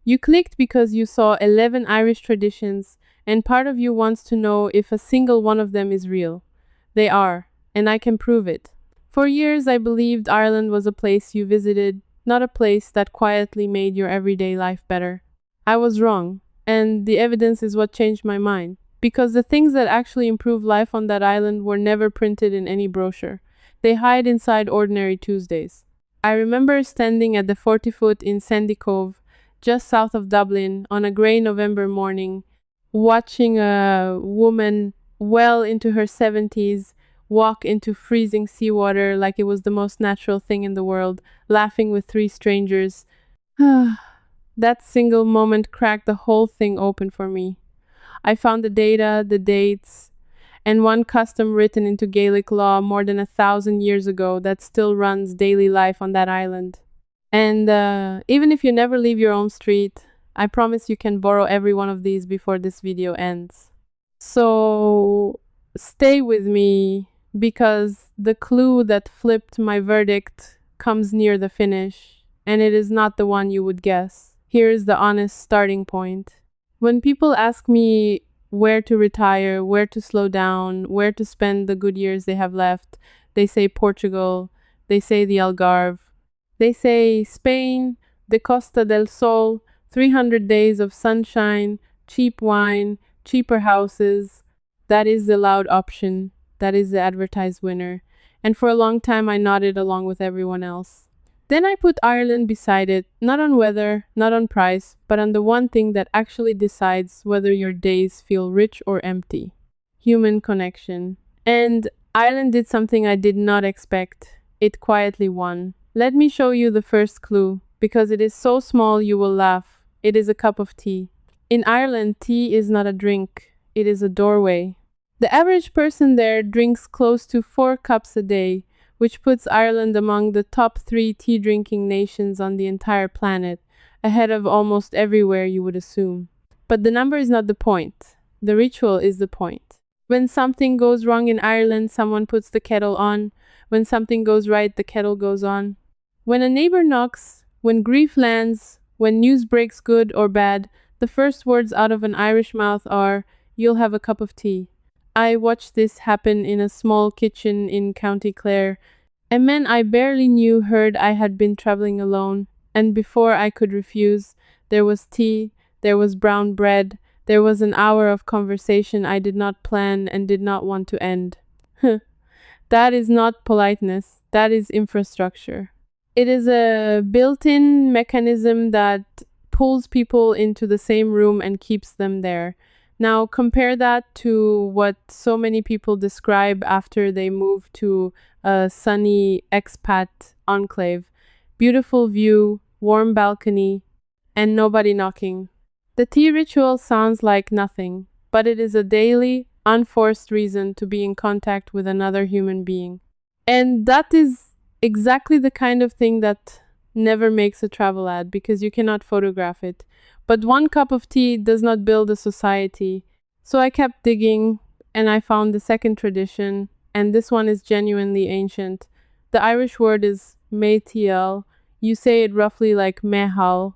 You clicked because you saw 11 Irish traditions, and part of you wants to know if a single one of them is real. They are, and I can prove it. For years, I believed Ireland was a place you visited, not a place that quietly made your everyday life better. I was wrong, and the evidence is what changed my mind. Because the things that actually improve life on that island were never printed in any brochure. They hide inside ordinary Tuesdays. I remember standing at the 40-foot in Sandy Cove, just south of Dublin, on a grey November morning, watching a woman well into her 70s walk into freezing seawater like it was the most natural thing in the world, laughing with three strangers. That single moment cracked the whole thing open for me. I found the data, the dates, and one custom written into Gaelic law more than 1,000 years ago that still runs daily life on that island. And even if you never leave your own street, I promise you can borrow every one of these before this video ends. So stay with me because the clue that flipped my verdict comes near the finish, and it is not the one you would guess. Here is the honest starting point. When people ask me where to retire, where to slow down, where to spend the good years they have left, they say Portugal, they say the Algarve, they say Spain, the Costa del Sol, 300 days of sunshine, cheap wine, cheaper houses. That is the loud option. That is the advertised winner. And for a long time, I nodded along with everyone else. Then I put Ireland beside it, not on weather, not on price, but on the one thing that actually decides whether your days feel rich or empty. Human connection. And Ireland did something I did not expect. It quietly won. Let me show you the first clue, because it is so small you will laugh. It is a cup of tea. In Ireland, tea is not a drink, it is a doorway. The average person there drinks close to 4 cups a day, which puts Ireland among the top 3 tea-drinking nations on the entire planet, ahead of almost everywhere you would assume. But the number is not the point. The ritual is the point. When something goes wrong in Ireland, someone puts the kettle on. When something goes right, the kettle goes on. When a neighbor knocks, when grief lands, when news breaks good or bad, the first words out of an Irish mouth are, "You'll have a cup of tea." I watched this happen in a small kitchen in County Clare. A man I barely knew heard I had been traveling alone, and before I could refuse, there was tea, there was brown bread, there was an hour of conversation I did not plan and did not want to end. That is not politeness, that is infrastructure. It is a built-in mechanism that pulls people into the same room and keeps them there. Now compare that to what so many people describe after they move to a sunny expat enclave. Beautiful view, warm balcony, and nobody knocking. The tea ritual sounds like nothing, but it is a daily, unforced reason to be in contact with another human being. And that is exactly the kind of thing that never makes a travel ad because you cannot photograph it. But one cup of tea does not build a society. So I kept digging and I found the second tradition, and this one is genuinely ancient. The Irish word is meitheal. You say it roughly like meitheal.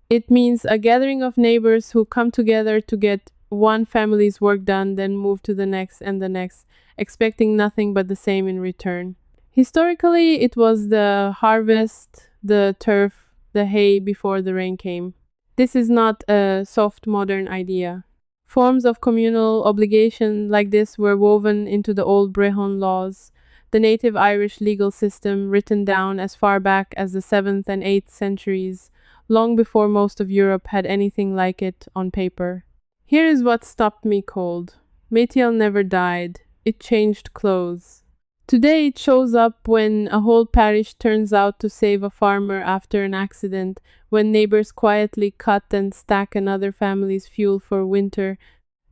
It means a gathering of neighbors who come together to get one family's work done, then move to the next and the next, expecting nothing but the same in return. Historically, it was the harvest, the turf, the hay before the rain came. This is not a soft modern idea. Forms of communal obligation like this were woven into the old Brehon laws, the native Irish legal system written down as far back as the 7th and 8th centuries, long before most of Europe had anything like it on paper. Here is what stopped me cold. meitheal never died. It changed clothes. Today it shows up when a whole parish turns out to save a farmer after an accident, when neighbors quietly cut and stack another family's fuel for winter,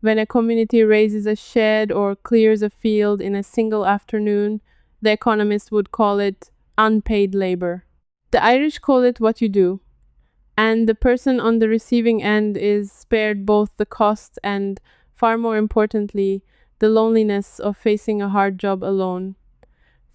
when a community raises a shed or clears a field in a single afternoon. The economist would call it unpaid labor. The Irish call it what you do, and the person on the receiving end is spared both the cost and, far more importantly, the loneliness of facing a hard job alone.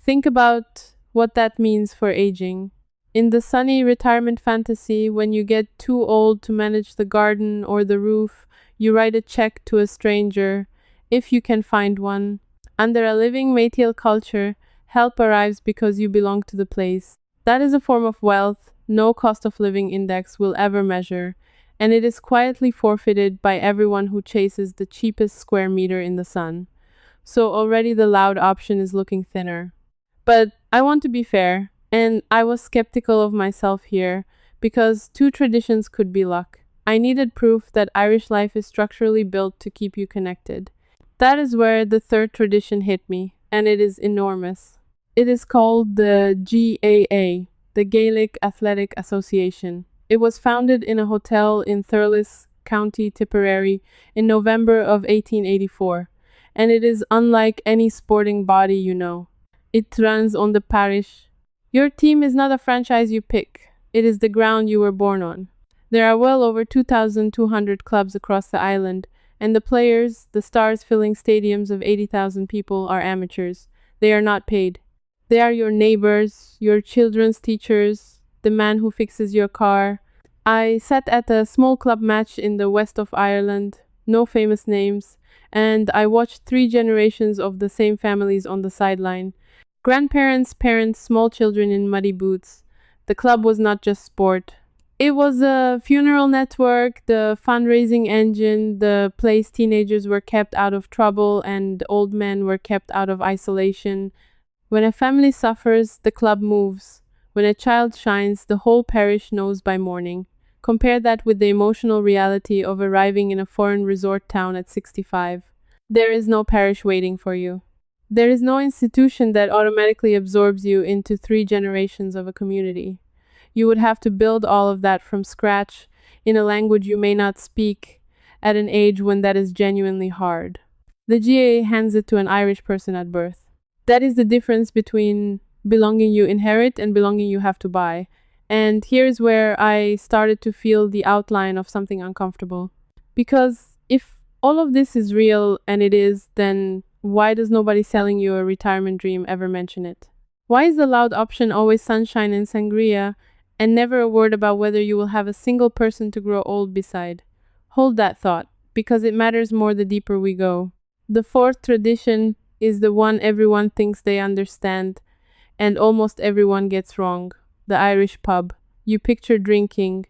Think about what that means for aging. In the sunny retirement fantasy, when you get too old to manage the garden or the roof, you write a check to a stranger, if you can find one. Under a living meitheal culture, help arrives because you belong to the place. That is a form of wealth no cost of living index will ever measure, and it is quietly forfeited by everyone who chases the cheapest square meter in the sun. So already the loud option is looking thinner. But I want to be fair, and I was skeptical of myself here, because two traditions could be luck. I needed proof that Irish life is structurally built to keep you connected. That is where the third tradition hit me, and it is enormous. It is called the GAA, the Gaelic Athletic Association. It was founded in a hotel in Thurles, County Tipperary, in November of 1884, and it is unlike any sporting body you know. It runs on the parish. Your team is not a franchise you pick, it is the ground you were born on. There are well over 2,200 clubs across the island, and the players, the stars filling stadiums of 80,000 people, are amateurs. They are not paid. They are your neighbors, your children's teachers, the man who fixes your car. I sat at a small club match in the west of Ireland, no famous names, and I watched three generations of the same families on the sideline. Grandparents, parents, small children in muddy boots. The club was not just sport. It was a funeral network, the fundraising engine, the place teenagers were kept out of trouble and old men were kept out of isolation. When a family suffers, the club moves. When a child shines, the whole parish knows by morning. Compare that with the emotional reality of arriving in a foreign resort town at 65. There is no parish waiting for you. There is no institution that automatically absorbs you into 3 generations of a community. You would have to build all of that from scratch in a language you may not speak at an age when that is genuinely hard. The GAA hands it to an Irish person at birth. That is the difference between belonging you inherit and belonging you have to buy. And here's where I started to feel the outline of something uncomfortable. Because if all of this is real, and it is, then why does nobody selling you a retirement dream ever mention it? Why is the loud option always sunshine and sangria, and never a word about whether you will have a single person to grow old beside? Hold that thought, because it matters more the deeper we go. The fourth tradition is the one everyone thinks they understand, and almost everyone gets wrong. The Irish pub. You picture drinking.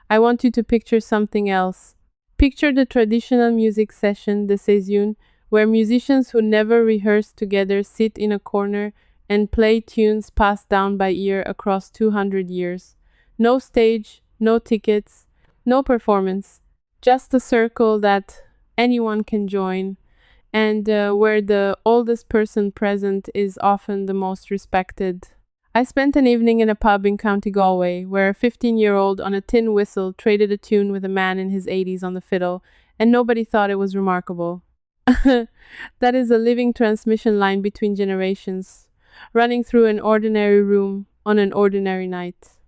I want you to picture something else. Picture the traditional music session, the session, where musicians who never rehearse together sit in a corner and play tunes passed down by ear across 200 years. No stage, no tickets, no performance. Just a circle that anyone can join, and where the oldest person present is often the most respected. I spent an evening in a pub in County Galway, where a 15-year-old on a tin whistle traded a tune with a man in his 80s on the fiddle, and nobody thought it was remarkable. That is a living transmission line between generations, running through an ordinary room on an ordinary night.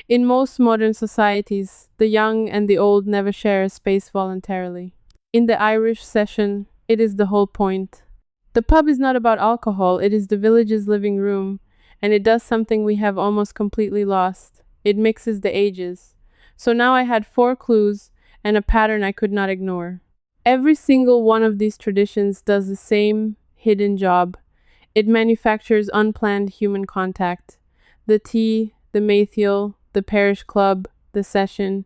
In most modern societies, the young and the old never share a space voluntarily. In the Irish session, it is the whole point. The pub is not about alcohol, it is the village's living room, and it does something we have almost completely lost. It mixes the ages. So now I had 4 clues and a pattern I could not ignore. Every single one of these traditions does the same hidden job. It manufactures unplanned human contact. The tea, the meitheal, the parish club, the session.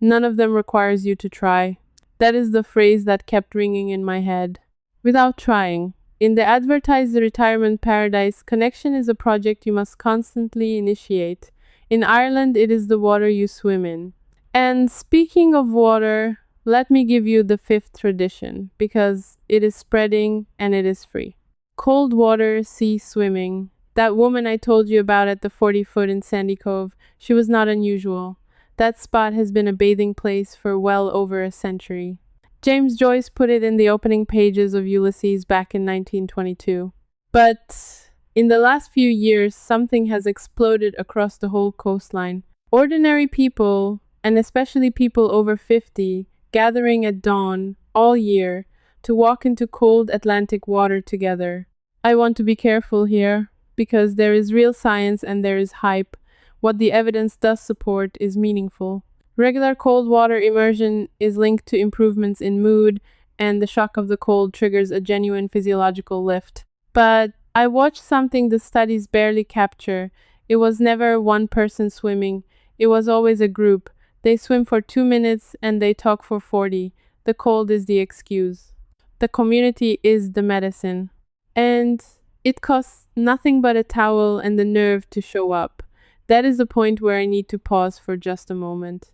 None of them requires you to try. That is the phrase that kept ringing in my head. Without trying. In the advertised retirement paradise, connection is a project you must constantly initiate. In Ireland, it is the water you swim in. And speaking of water, let me give you the 5th tradition, because it is spreading and it is free. Cold water, sea swimming. That woman I told you about at the 40-foot in Sandy Cove, she was not unusual. That spot has been a bathing place for well over a century. James Joyce put it in the opening pages of Ulysses back in 1922. But in the last few years, something has exploded across the whole coastline. Ordinary people, and especially people over 50, gathering at dawn all year to walk into cold Atlantic water together. I want to be careful here, because there is real science and there is hype. what the evidence does support is meaningful. Regular cold water immersion is linked to improvements in mood, and the shock of the cold triggers a genuine physiological lift. But I watched something the studies barely capture. It was never one person swimming, it was always a group. They swim for 2 minutes and they talk for 40. The cold is the excuse. The community is the medicine. And it costs nothing but a towel and the nerve to show up. That is the point where I need to pause for just a moment.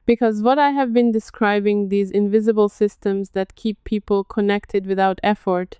Because what I have been describing, these invisible systems that keep people connected without effort,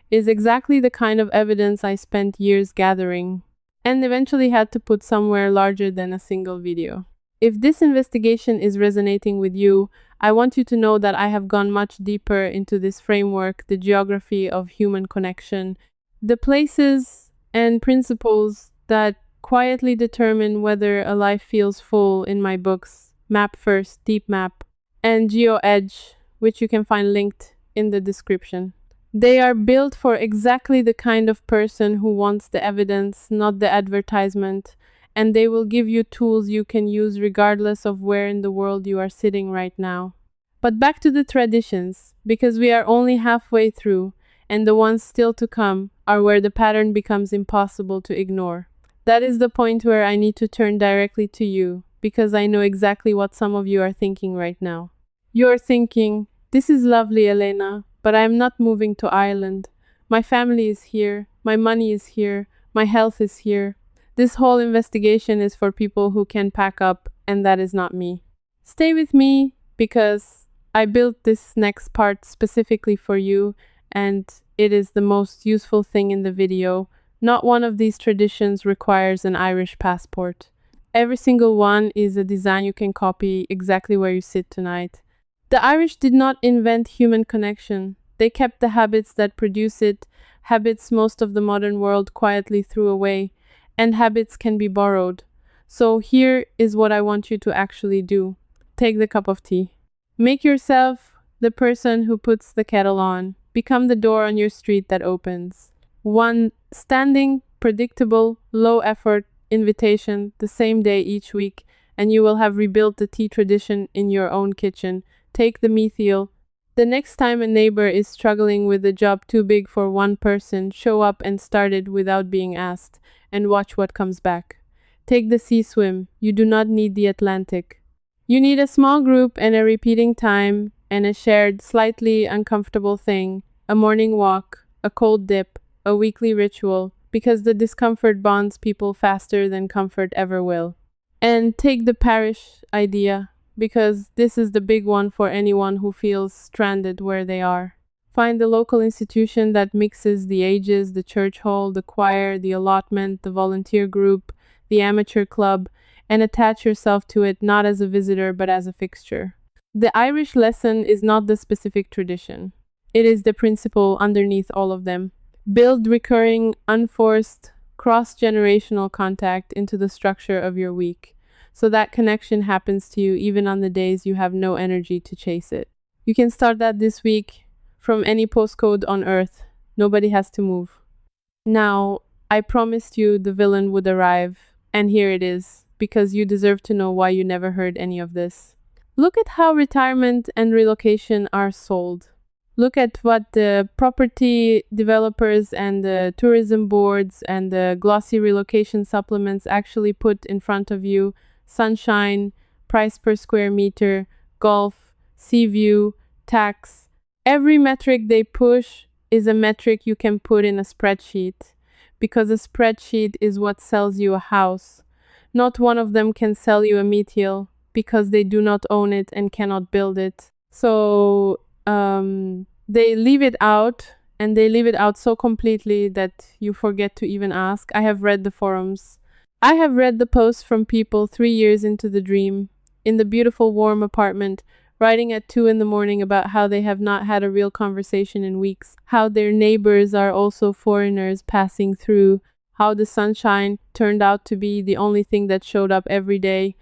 is exactly the kind of evidence I spent years gathering and eventually had to put somewhere larger than a single video. If this investigation is resonating with you, I want you to know that I have gone much deeper into this framework, the geography of human connection, the places and principles that quietly determine whether a life feels full in my books, Map First, Deep Map, and Geo Edge, which you can find linked in the description. They are built for exactly the kind of person who wants the evidence, not the advertisement, and they will give you tools you can use regardless of where in the world you are sitting right now. But back to the traditions, because we are only halfway through, and the ones still to come are where the pattern becomes impossible to ignore. That is the point where I need to turn directly to you, because I know exactly what some of you are thinking right now. You're thinking, this is lovely, Elena, but I am not moving to Ireland. My family is here, my money is here, my health is here. This whole investigation is for people who can pack up, and that is not me. Stay with me, because I built this next part specifically for you, and it is the most useful thing in the video. Not one of these traditions requires an Irish passport. Every single one is a design you can copy exactly where you sit tonight. The Irish did not invent human connection. They kept the habits that produce it, habits most of the modern world quietly threw away, and habits can be borrowed. So here is what I want you to actually do. Take the cup of tea. Make yourself the person who puts the kettle on. Become the door on your street that opens. One standing, predictable, low-effort invitation the same day each week, and you will have rebuilt the tea tradition in your own kitchen. Take the meitheal. The next time a neighbor is struggling with a job too big for one person, show up and start it without being asked, and watch what comes back. Take the sea swim. You do not need the Atlantic. You need a small group and a repeating time and a shared, slightly uncomfortable thing, a morning walk, a cold dip, a weekly ritual, because the discomfort bonds people faster than comfort ever will. And take the parish idea, because this is the big one for anyone who feels stranded where they are. Find the local institution that mixes the ages, the church hall, the choir, the allotment, the volunteer group, the amateur club, and attach yourself to it not as a visitor but as a fixture. The Irish lesson is not the specific tradition. It is the principle underneath all of them. Build recurring, unforced, cross-generational contact into the structure of your week, so that connection happens to you even on the days you have no energy to chase it. You can start that this week from any postcode on Earth. Nobody has to move. Now, I promised you the villain would arrive, and here it is, because you deserve to know why you never heard any of this. Look at how retirement and relocation are sold. Look at what the property developers and the tourism boards and the glossy relocation supplements actually put in front of you. Sunshine, price per square meter, golf, sea view, tax. Every metric they push is a metric you can put in a spreadsheet, because a spreadsheet is what sells you a house. Not one of them can sell you a meitheal, because they do not own it and cannot build it. So they leave it out, and they leave it out so completely that you forget to even ask. I have read the forums. I have read the posts from people 3 years into the dream, in the beautiful warm apartment, writing at 2 in the morning about how they have not had a real conversation in weeks, how their neighbors are also foreigners passing through, how the sunshine turned out to be the only thing that showed up every day.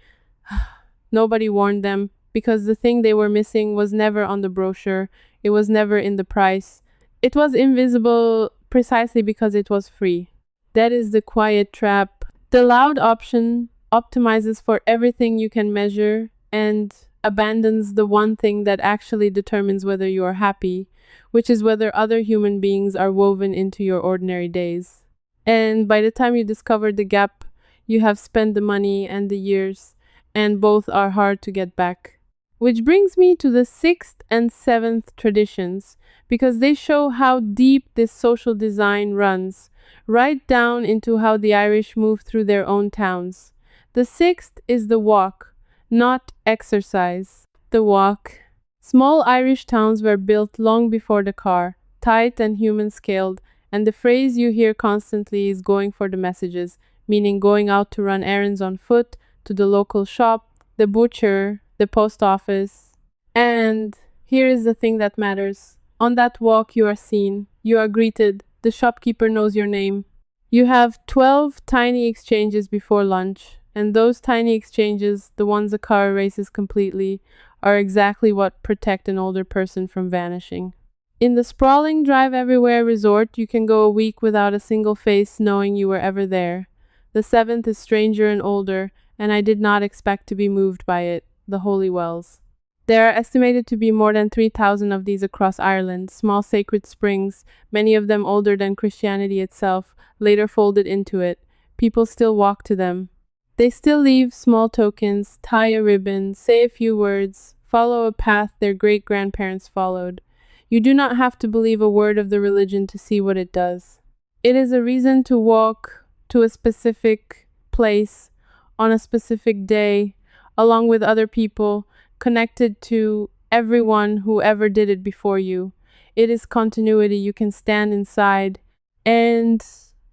Nobody warned them, because the thing they were missing was never on the brochure, it was never in the price. It was invisible precisely because it was free. That is the quiet trap. The loud option optimizes for everything you can measure, and abandons the one thing that actually determines whether you are happy, which is whether other human beings are woven into your ordinary days. And by the time you discover the gap, you have spent the money and the years, and both are hard to get back. Which brings me to the sixth and seventh traditions, because they show how deep this social design runs, right down into how the Irish move through their own towns. The sixth is the walk, not exercise. The walk. Small Irish towns were built long before the car, tight and human scaled, and the phrase you hear constantly is going for the messages, meaning going out to run errands on foot, to the local shop, the butcher, the post office. And here is the thing that matters. On that walk, you are seen, you are greeted, the shopkeeper knows your name. You have 12 tiny exchanges before lunch, and those tiny exchanges, the ones a car erases completely, are exactly what protect an older person from vanishing. In the sprawling drive everywhere resort, you can go a week without a single face knowing you were ever there. The seventh is stranger and older, and I did not expect to be moved by it, the Holy Wells. There are estimated to be more than 3,000 of these across Ireland, small sacred springs, many of them older than Christianity itself, later folded into it. People still walk to them. They still leave small tokens, tie a ribbon, say a few words, follow a path their great-grandparents followed. You do not have to believe a word of the religion to see what it does. It is a reason to walk to a specific place on a specific day, along with other people, connected to everyone who ever did it before you. It is continuity. You can stand inside. And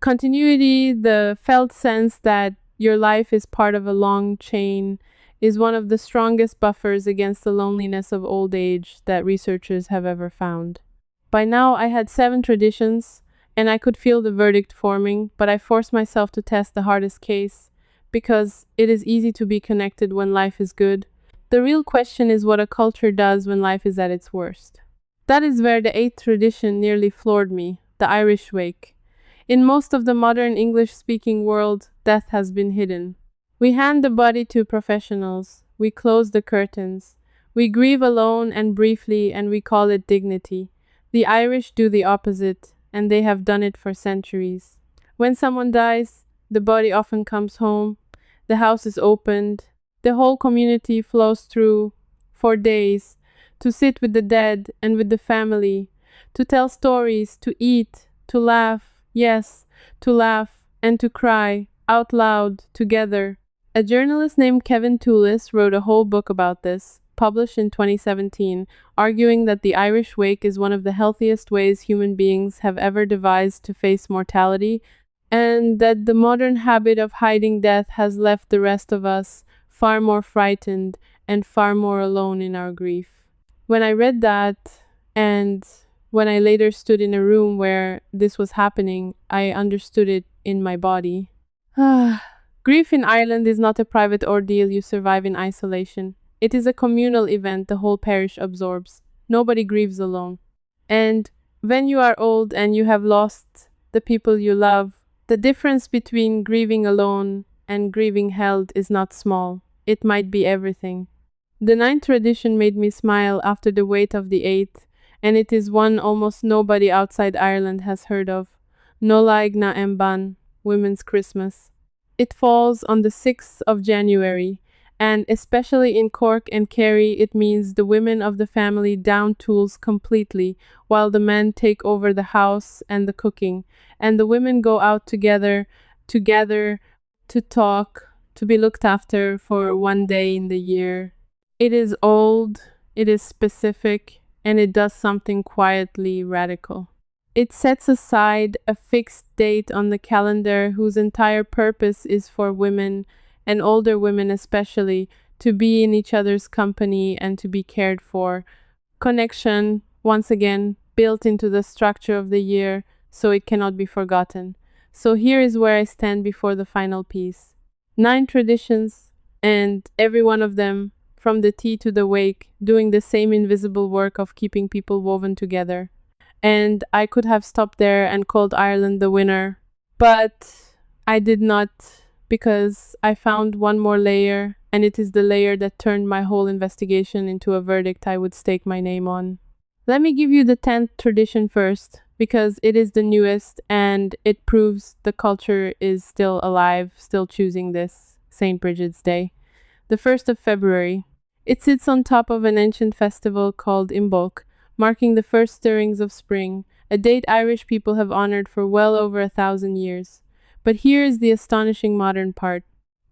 continuity, the felt sense that your life is part of a long chain, is one of the strongest buffers against the loneliness of old age that researchers have ever found. By now, I had 7 traditions, and I could feel the verdict forming, but I forced myself to test the hardest case, because it is easy to be connected when life is good. The real question is what a culture does when life is at its worst. That is where the 8th tradition nearly floored me, the Irish wake. In most of the modern English-speaking world, death has been hidden. We hand the body to professionals. We close the curtains. We grieve alone and briefly, and we call it dignity. The Irish do the opposite, and they have done it for centuries. When someone dies, the body often comes home. The house is opened. The whole community flows through for days to sit with the dead and with the family, to tell stories, to eat, to laugh, yes, to laugh, and to cry out loud together. A journalist named Kevin Tullis wrote a whole book about this, published in 2017, arguing that the Irish wake is one of the healthiest ways human beings have ever devised to face mortality, and that the modern habit of hiding death has left the rest of us far more frightened and far more alone in our grief. When I read that, and when I later stood in a room where this was happening, I understood it in my body. Grief in Ireland is not a private ordeal you survive in isolation. It is a communal event the whole parish absorbs. Nobody grieves alone. And when you are old and you have lost the people you love, the difference between grieving alone and grieving held is not small. It might be everything. The 9th tradition made me smile after the weight of the 8th, and it is one almost nobody outside Ireland has heard of. Nollaig na Emban, Women's Christmas. It falls on the 6th of January, and especially in Cork and Kerry, it means the women of the family down tools completely, while the men take over the house and the cooking, and the women go out together, to talk, to be looked after for one day in the year. It is old, it is specific, and it does something quietly radical. It sets aside a fixed date on the calendar whose entire purpose is for women, and older women especially, to be in each other's company and to be cared for. Connection, once again, built into the structure of the year, so it cannot be forgotten. So here is where I stand before the final piece. 9 traditions, and every one of them, from the tea to the wake, doing the same invisible work of keeping people woven together. And I could have stopped there and called Ireland the winner, but I did not, because I found one more layer, and it is the layer that turned my whole investigation into a verdict I would stake my name on. Let me give you the 10th tradition first, because it is the newest and it proves the culture is still alive, still choosing this St. Bridget's Day. The 1st of February. It sits on top of an ancient festival called Imbolc, marking the first stirrings of spring, a date Irish people have honored for well over 1,000 years. But here is the astonishing modern part.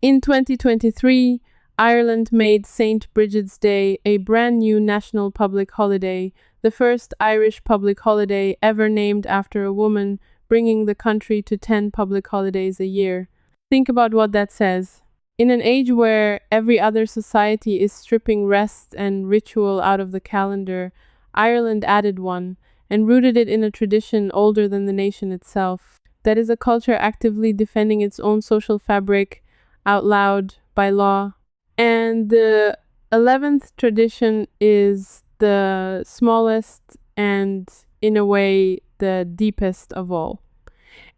In 2023, Ireland made St. Bridget's Day a brand new national public holiday, the first Irish public holiday ever named after a woman, bringing the country to 10 public holidays a year. Think about what that says. In an age where every other society is stripping rest and ritual out of the calendar, Ireland added one and rooted it in a tradition older than the nation itself. That is a culture actively defending its own social fabric out loud by law. And the 11th tradition is the smallest and, in a way, the deepest of all.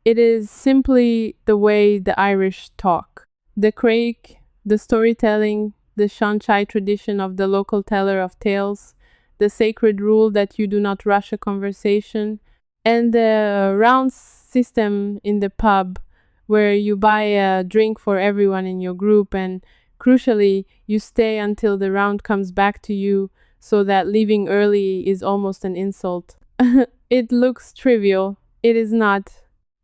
It is simply the way the Irish talk. The craic, the storytelling, the Sean-Chai tradition of the local teller of tales, the sacred rule that you do not rush a conversation, and the round system in the pub where you buy a drink for everyone in your group and, crucially, you stay until the round comes back to you so that leaving early is almost an insult. It looks trivial. It is not.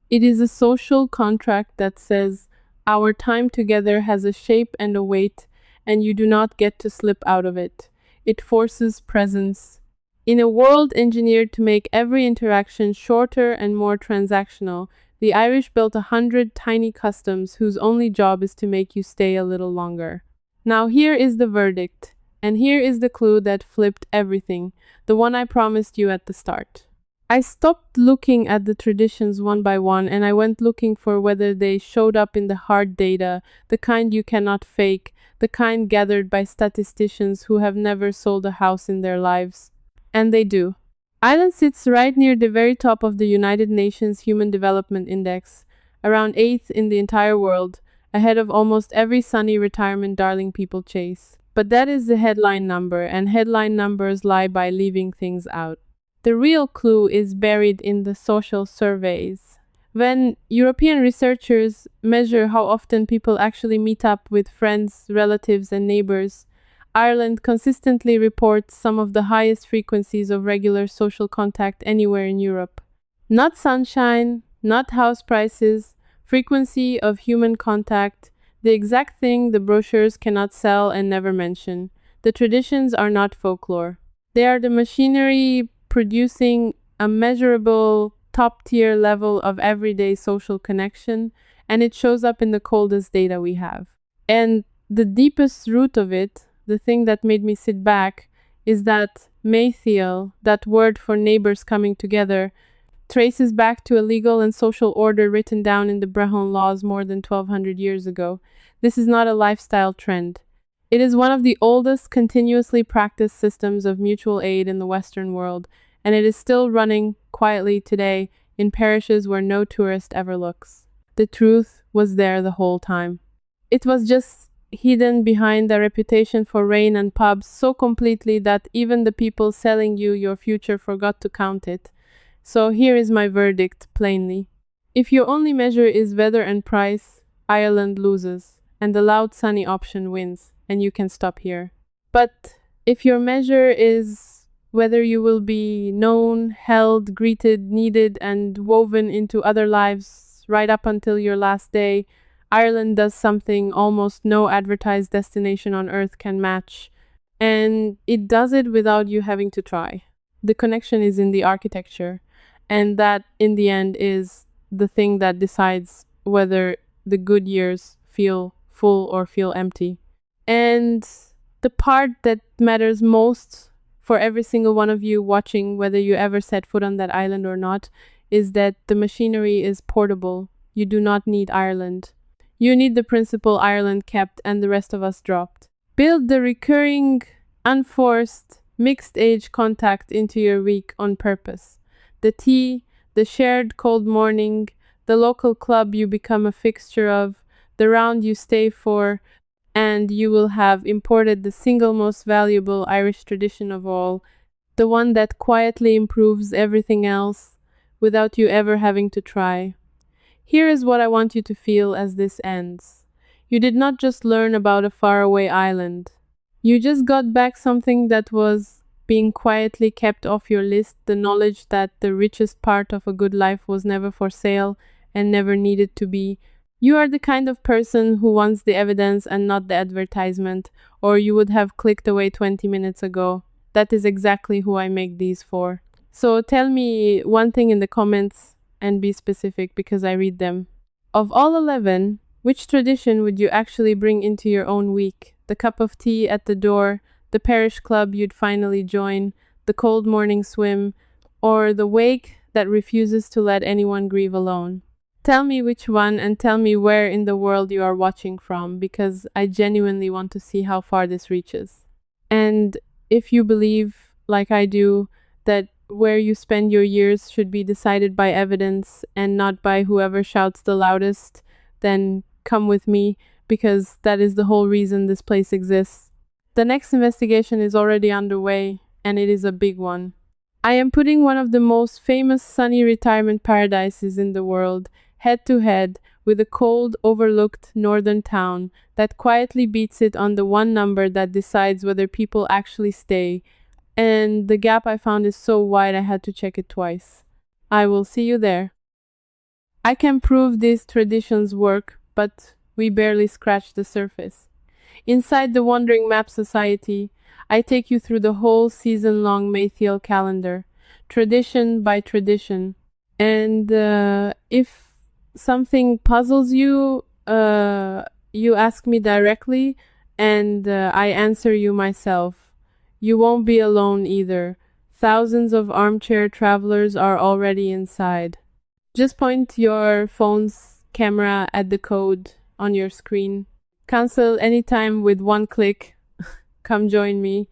It is a social contract that says, our time together has a shape and a weight, and you do not get to slip out of it. It forces presence. In a world engineered to make every interaction shorter and more transactional, the Irish built 100 tiny customs whose only job is to make you stay a little longer. Now here is the verdict, and here is the clue that flipped everything, the one I promised you at the start. I stopped looking at the traditions one by one, and I went looking for whether they showed up in the hard data, the kind you cannot fake, the kind gathered by statisticians who have never sold a house in their lives. And they do. Ireland sits right near the very top of the United Nations Human Development Index, around 8th in the entire world, ahead of almost every sunny retirement darling people chase. But that is the headline number, and headline numbers lie by leaving things out. The real clue is buried in the social surveys. When European researchers measure how often people actually meet up with friends, relatives, and neighbors, Ireland consistently reports some of the highest frequencies of regular social contact anywhere in Europe. Not sunshine, not house prices, frequency of human contact, the exact thing the brochures cannot sell and never mention. The traditions are not folklore. They are the machinery producing a measurable top-tier level of everyday social connection, and it shows up in the coldest data we have. And the deepest root of it, the thing that made me sit back, is that meitheal, that word for neighbors coming together, traces back to a legal and social order written down in the Brehon laws more than 1200 years ago. This is not a lifestyle trend. It is one of the oldest continuously practiced systems of mutual aid in the Western world, and it is still running quietly today in parishes where no tourist ever looks. The truth was there the whole time. It was just hidden behind a reputation for rain and pubs so completely that even the people selling you your future forgot to count it. So here is my verdict, plainly. If your only measure is weather and price, Ireland loses, and the loud sunny option wins, and you can stop here. But if your measure is whether you will be known, held, greeted, needed, and woven into other lives right up until your last day, Ireland does something almost no advertised destination on earth can match. And it does it without you having to try. The connection is in the architecture, and that, in the end, is the thing that decides whether the good years feel full or feel empty. And the part that matters most for every single one of you watching, whether you ever set foot on that island or not, is that the machinery is portable. You do not need Ireland. You need the principle Ireland kept and the rest of us dropped. Build the recurring, unforced, mixed-age contact into your week on purpose. The tea, the shared cold morning, the local club you become a fixture of, the round you stay for, and you will have imported the single most valuable Irish tradition of all, the one that quietly improves everything else without you ever having to try. Here is what I want you to feel as this ends. You did not just learn about a faraway island. You just got back something that was being quietly kept off your list, the knowledge that the richest part of a good life was never for sale and never needed to be. You are the kind of person who wants the evidence and not the advertisement, or you would have clicked away 20 minutes ago. That is exactly who I make these for. So tell me one thing in the comments and be specific because I read them. Of all 11, which tradition would you actually bring into your own week? The cup of tea at the door, the parish club you'd finally join, the cold morning swim, or the wake that refuses to let anyone grieve alone? Tell me which one and tell me where in the world you are watching from because I genuinely want to see how far this reaches. And if you believe, like I do, that where you spend your years should be decided by evidence and not by whoever shouts the loudest, then come with me because that is the whole reason this place exists. The next investigation is already underway and it is a big one. I am putting one of the most famous sunny retirement paradises in the world head to head with a cold, overlooked northern town that quietly beats it on the one number that decides whether people actually stay. And the gap I found is so wide I had to check it twice. I will see you there. I can prove these traditions work, but we barely scratched the surface. Inside the Wandering Map Society, I take you through the whole season-long meitheal calendar, tradition by tradition. And if something puzzles you, you ask me directly, and I answer you myself. You won't be alone either. Thousands of armchair travelers are already inside. Just point your phone's camera at the code on your screen. Cancel anytime with one click. Come join me.